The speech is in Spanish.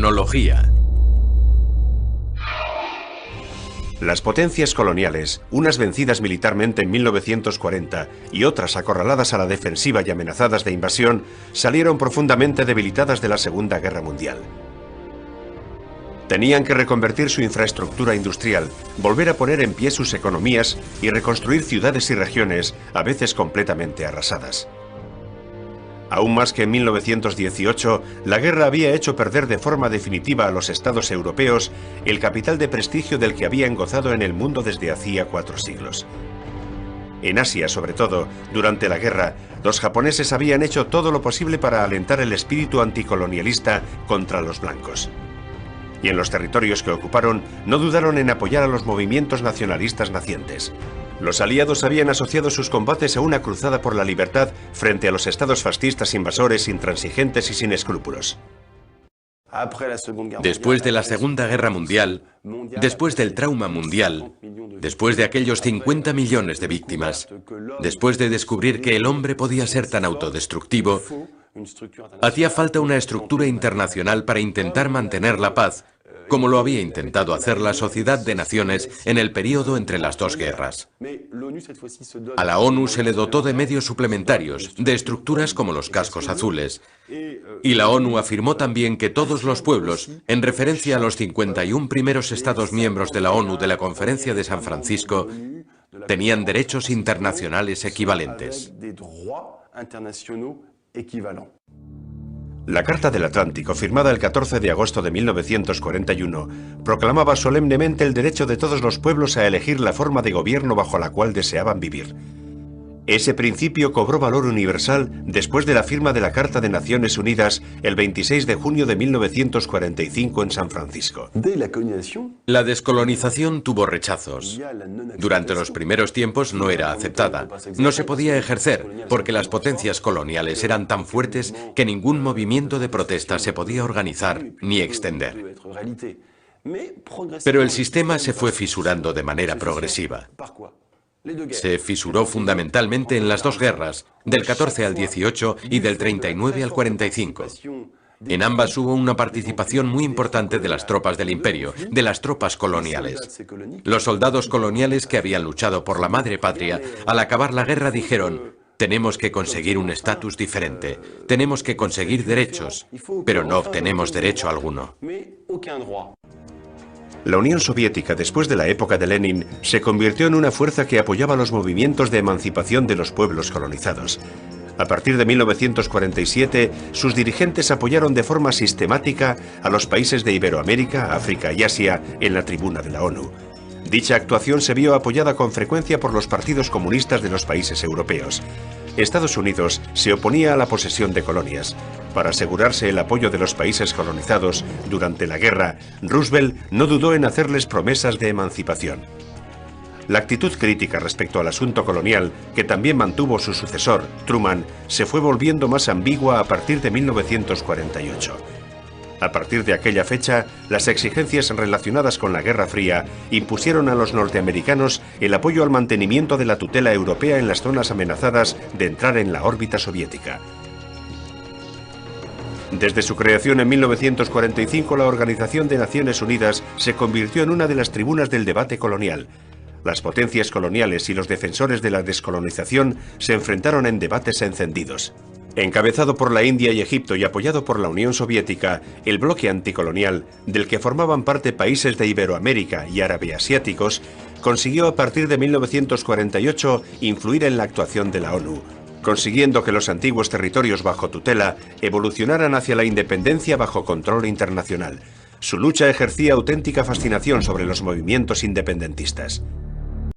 Tecnología. Las potencias coloniales, unas vencidas militarmente en 1940 y otras acorraladas a la defensiva y amenazadas de invasión, salieron profundamente debilitadas de la Segunda Guerra Mundial. Tenían que reconvertir su infraestructura industrial, volver a poner en pie sus economías y reconstruir ciudades y regiones, a veces completamente arrasadas. Aún más que en 1918, la guerra había hecho perder de forma definitiva a los estados europeos el capital de prestigio del que habían gozado en el mundo desde hacía 4 siglos. En Asia, sobre todo, durante la guerra, los japoneses habían hecho todo lo posible para alentar el espíritu anticolonialista contra los blancos. Y en los territorios que ocuparon, no dudaron en apoyar a los movimientos nacionalistas nacientes. Los aliados habían asociado sus combates a una cruzada por la libertad frente a los estados fascistas invasores, intransigentes y sin escrúpulos. Después de la Segunda Guerra Mundial, después del trauma mundial, después de aquellos 50 millones de víctimas, después de descubrir que el hombre podía ser tan autodestructivo, hacía falta una estructura internacional para intentar mantener la paz, como lo había intentado hacer la Sociedad de Naciones en el período entre las 2 guerras. A la ONU se le dotó de medios suplementarios, de estructuras como los cascos azules, y la ONU afirmó también que todos los pueblos, en referencia a los 51 primeros Estados miembros de la ONU de la Conferencia de San Francisco, tenían derechos internacionales equivalentes. La Carta del Atlántico, firmada el 14 de agosto de 1941, proclamaba solemnemente el derecho de todos los pueblos a elegir la forma de gobierno bajo la cual deseaban vivir. Ese principio cobró valor universal después de la firma de la Carta de Naciones Unidas el 26 de junio de 1945 en San Francisco. La descolonización tuvo rechazos. Durante los primeros tiempos no era aceptada. No se podía ejercer porque las potencias coloniales eran tan fuertes que ningún movimiento de protesta se podía organizar ni extender. Pero el sistema se fue fisurando de manera progresiva. Se fisuró fundamentalmente en las 2 guerras, del 14 al 18 y del 39 al 45. En ambas hubo una participación muy importante de las tropas del imperio, de las tropas coloniales. Los soldados coloniales que habían luchado por la madre patria, al acabar la guerra dijeron: tenemos que conseguir un estatus diferente, tenemos que conseguir derechos, pero no obtenemos derecho alguno. La Unión Soviética, después de la época de Lenin, se convirtió en una fuerza que apoyaba los movimientos de emancipación de los pueblos colonizados. A partir de 1947, sus dirigentes apoyaron de forma sistemática a los países de Iberoamérica, África y Asia en la tribuna de la ONU. Dicha actuación se vio apoyada con frecuencia por los partidos comunistas de los países europeos. Estados Unidos se oponía a la posesión de colonias. Para asegurarse el apoyo de los países colonizados durante la guerra, Roosevelt no dudó en hacerles promesas de emancipación. La actitud crítica respecto al asunto colonial, que también mantuvo su sucesor, Truman, se fue volviendo más ambigua a partir de 1948. A partir de aquella fecha, las exigencias relacionadas con la Guerra Fría impusieron a los norteamericanos el apoyo al mantenimiento de la tutela europea en las zonas amenazadas de entrar en la órbita soviética. Desde su creación en 1945, la Organización de Naciones Unidas se convirtió en una de las tribunas del debate colonial. Las potencias coloniales y los defensores de la descolonización se enfrentaron en debates encendidos. Encabezado por la India y Egipto y apoyado por la Unión Soviética, el bloque anticolonial, del que formaban parte países de Iberoamérica y árabe-asiáticos, consiguió a partir de 1948 influir en la actuación de la ONU, consiguiendo que los antiguos territorios bajo tutela evolucionaran hacia la independencia bajo control internacional. Su lucha ejercía auténtica fascinación sobre los movimientos independentistas.